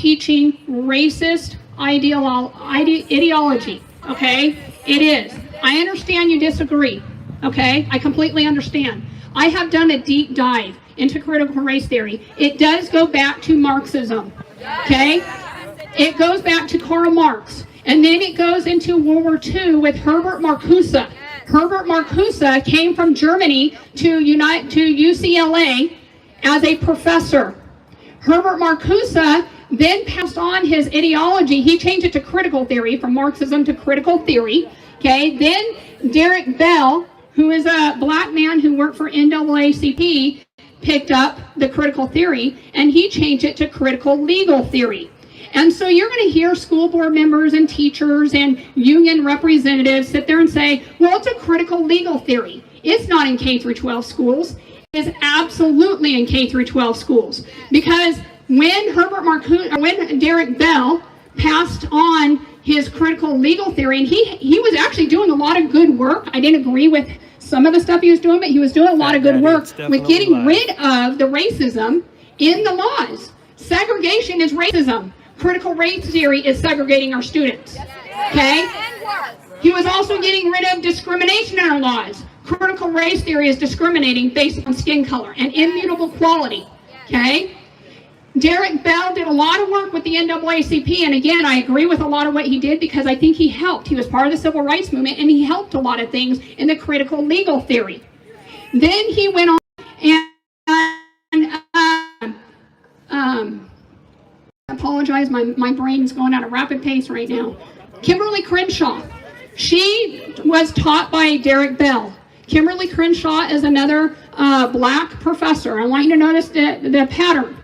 teaching racist ideology, okay? It is. I understand you disagree, okay? I completely understand. I have done a deep dive into critical race theory. It does go back to Marxism, okay? It goes back to Karl Marx. And then it goes into World War II with Herbert Marcuse. Herbert Marcuse came from Germany to UCLA as a professor. Herbert Marcuse then passed on his ideology. He changed it to critical theory, from Marxism to critical theory. Okay, then Derek Bell, who is a black man who worked for NAACP, picked up the critical theory, and he changed it to critical legal theory. And so you're going to hear school board members and teachers and union representatives sit there and say, well, it's a critical legal theory. It's not in K through 12 schools. It is absolutely in K through 12 schools. Because when when Derek Bell passed on his critical legal theory, and he was actually doing a lot of good work. I didn't agree with some of the stuff he was doing, but he was doing a lot of good work with getting rid of the racism in the laws. Segregation is racism. Critical race theory is segregating our students, okay? He was also getting rid of discrimination in our laws. Critical race theory is discriminating based on skin color and immutable quality, okay? Derek Bell did a lot of work with the NAACP, and again, I agree with a lot of what he did because I think he helped. He was part of the civil rights movement, and he helped a lot of things in the critical legal theory. Then he went on and I apologize, my brain's going at a rapid pace right now. Kimberly Crenshaw. She was taught by Derek Bell. Kimberly Crenshaw is another black professor. I want you to notice the pattern.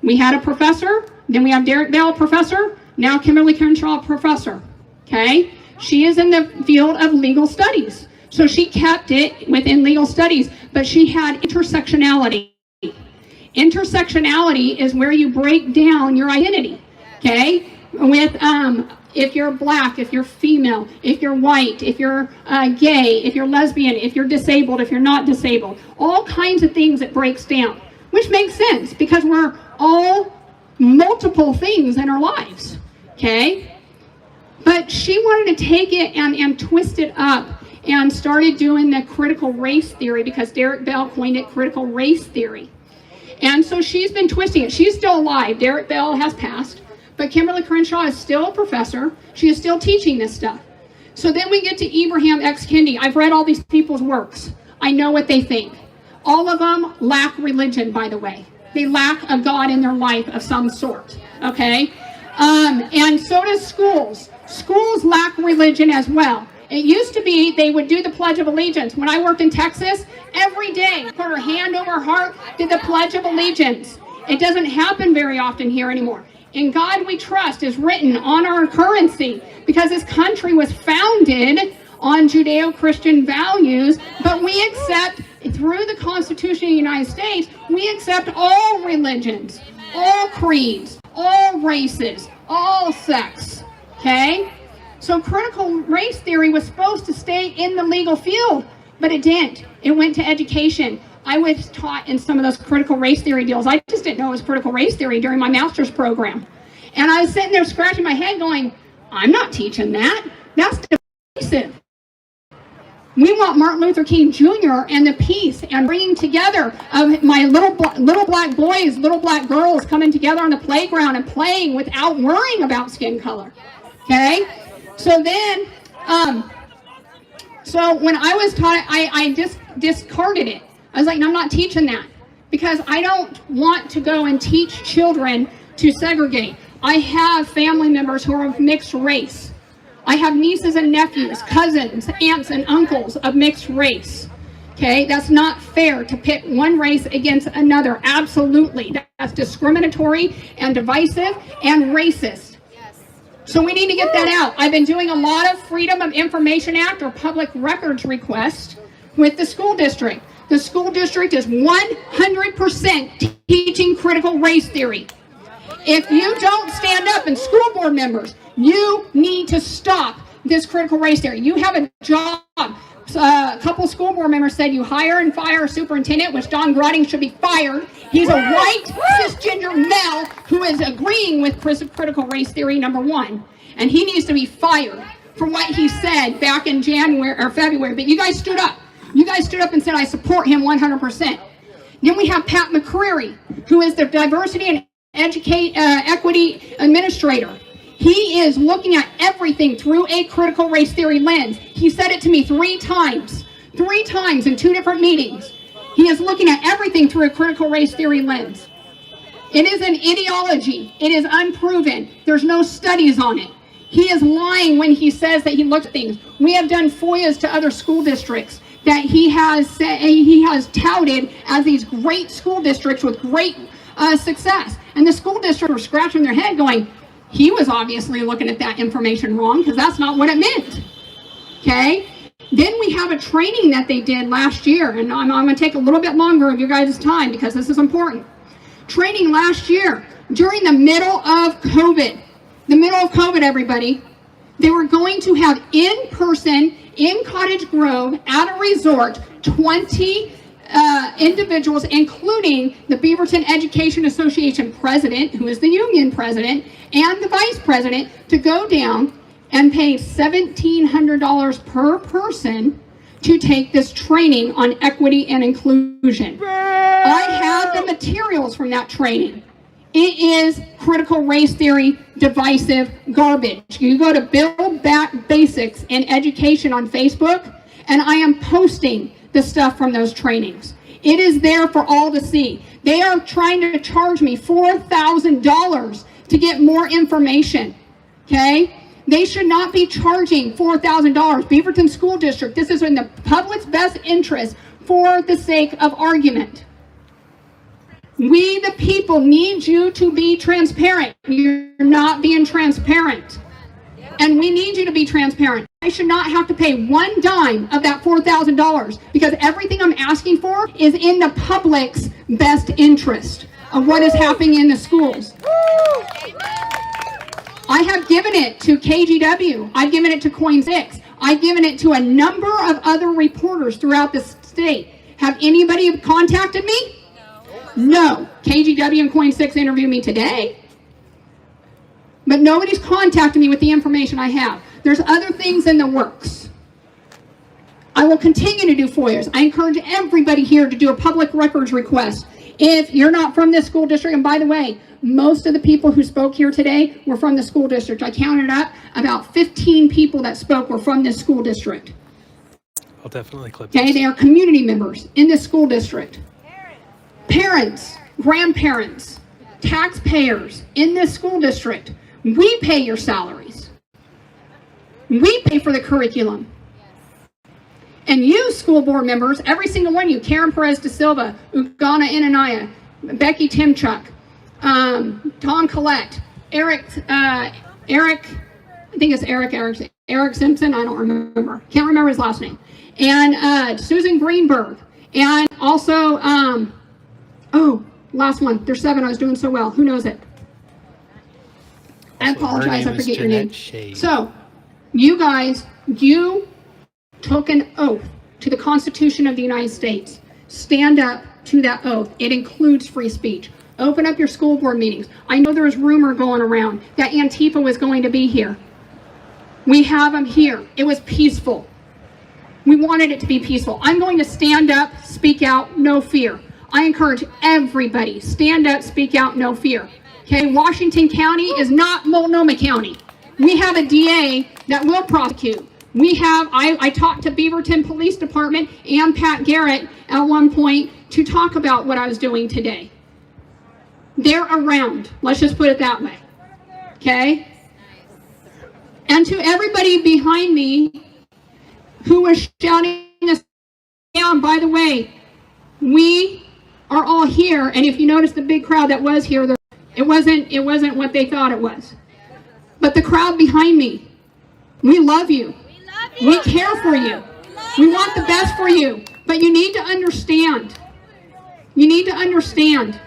We had a professor, then we have Derek Bell, professor, now Kimberly Crenshaw, professor. Okay? She is in the field of legal studies. So she kept it within legal studies, but she had intersectionality. Intersectionality is where you break down your identity, okay? With if you're black, if you're female, if you're white, if you're gay, if you're lesbian, if you're disabled, if you're not disabled, all kinds of things it breaks down, which makes sense because we're all multiple things in our lives, okay? But she wanted to take it and twist it up and started doing the critical race theory because Derek Bell coined it critical race theory. And so she's been twisting it. She's still alive. Derek Bell has passed. But Kimberly Crenshaw is still a professor. She is still teaching this stuff. So then we get to Ibram X. Kendi. I've read all these people's works. I know what they think. All of them lack religion, by the way. They lack a God in their life of some sort. Okay? And so does schools. Schools lack religion as well. It used to be they would do the Pledge of Allegiance. When I worked in Texas, every day, put her hand over her heart, did the Pledge of Allegiance. It doesn't happen very often here anymore. In God We Trust is written on our currency because this country was founded on Judeo-Christian values, but we accept, through the Constitution of the United States, we accept all religions, all creeds, all races, all sects, okay? So critical race theory was supposed to stay in the legal field, but it didn't. It went to education. I was taught in some of those critical race theory deals. I just didn't know it was critical race theory during my master's program. And I was sitting there scratching my head going, I'm not teaching that. That's divisive. We want Martin Luther King Jr. and the peace and bringing together of my little black boys, little black girls coming together on the playground and playing without worrying about skin color. Okay? So then, so when I was taught, I just discarded it. I was like, no, I'm not teaching that because I don't want to go and teach children to segregate. I have family members who are of mixed race. I have nieces and nephews, cousins, aunts and uncles of mixed race. Okay, that's not fair to pit one race against another. Absolutely. That's discriminatory and divisive and racist. So we need to get that out. I've been doing a lot of Freedom of Information Act or public records requests with the school district. The school district is 100% teaching critical race theory. If you don't stand up, and school board members, you need to stop this critical race theory. You have a job A couple school board members said you hire and fire a superintendent, which Don Grotting should be fired. He's a white cisgender male who is agreeing with critical race theory, number one, and he needs to be fired for what he said back in January or February. But you guys stood up. You guys stood up and said, I support him 100%. Then we have Pat McCreary, who is the diversity and equity administrator. He is looking at everything through a critical race theory lens. He said it to me three times in 2 different meetings. He is looking at everything through a critical race theory lens. It is an ideology. It is unproven. There's no studies on it. He is lying when he says that he looked at things. We have done FOIAs to other school districts that he has touted as these great school districts with great success. And the school district were scratching their head going, he was obviously looking at that information wrong because that's not what it meant. Okay? Then we have a training that they did last year, and I'm going to take a little bit longer of your guys' time because this is important. Training last year during the middle of COVID. The middle of COVID, everybody. They were going to have in-person, in Cottage Grove, at a resort, 20 individuals, including the Beaverton Education Association president, who is the union president, and the vice president, to go down and pay $1,700 per person to take this training on equity and inclusion. I have the materials from that training. It is critical race theory, divisive garbage. You go to Build Back Basics in Education on Facebook, and I am posting the stuff from those trainings. It is there for all to see. They are trying to charge me $4,000 to get more information, okay? They should not be charging $4,000. Beaverton School District, this is in the public's best interest for the sake of argument. We, the people, need you to be transparent. You're not being transparent. And we need you to be transparent. I should not have to pay one dime of that $4,000 because everything I'm asking for is in the public's best interest of what is happening in the schools. I have given it to KGW. I've given it to Coin 6. I've given it to a number of other reporters throughout the state. Have anybody contacted me? No. KGW and Coin 6 interviewed me today. But nobody's contacted me with the information I have. There's other things in the works. I will continue to do FOIAs. I encourage everybody here to do a public records request. If you're not from this school district, and by the way, most of the people who spoke here today were from the school district. I counted up about 15 people that spoke were from this school district. I'll definitely clip Okay, this. they are community members in this school district. Parents, grandparents, taxpayers in this school district. We pay your salaries. We pay for the curriculum. And you, school board members, every single one of you, Karen Perez de Silva, Ugana Inanaya, Becky Timchuk, Tom Collette, Eric, I think it's Eric Simpson, I don't remember. Can't remember his last name. And Susan Greenberg. And also, last one. There's 7. I was doing so well. Who knows it? I apologize. I forget your name. Schade. So, you guys, you took an oath to the Constitution of the United States. Stand up to that oath. It includes free speech. Open up your school board meetings. I know there was rumor going around that Antifa was going to be here. We have them here. It was peaceful. We wanted it to be peaceful. I'm going to stand up, speak out, no fear. I encourage everybody, stand up, speak out, no fear. Okay, Washington County is not Multnomah County. We have a DA that will prosecute. We have, I talked to Beaverton Police Department and Pat Garrett at one point to talk about what I was doing today. They're around. Let's just put it that way. Okay? And to everybody behind me who was shouting us down, by the way, we are all here, and if you notice the big crowd that was here, it wasn't what they thought it was. But the crowd behind me, we love you. We care for you. We want the best for you. But you need to understand. You need to understand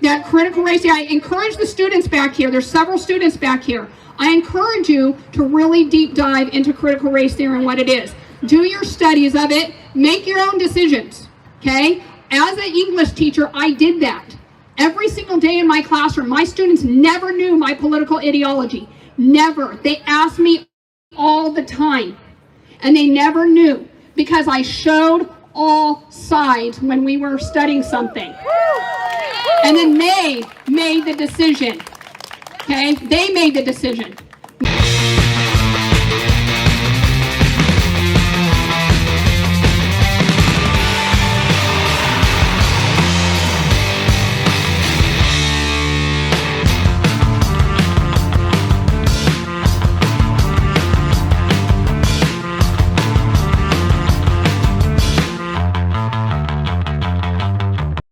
that critical race, I encourage the students back here. There's several students back here. I encourage you to really deep dive into critical race theory and what it is. Do your studies of it. Make your own decisions, okay? As an English teacher, I did that. Every single day in my classroom, my students never knew my political ideology. Never. They asked me all the time. And they never knew because I showed all sides when we were studying something. And then they made the decision. Okay? They made the decision.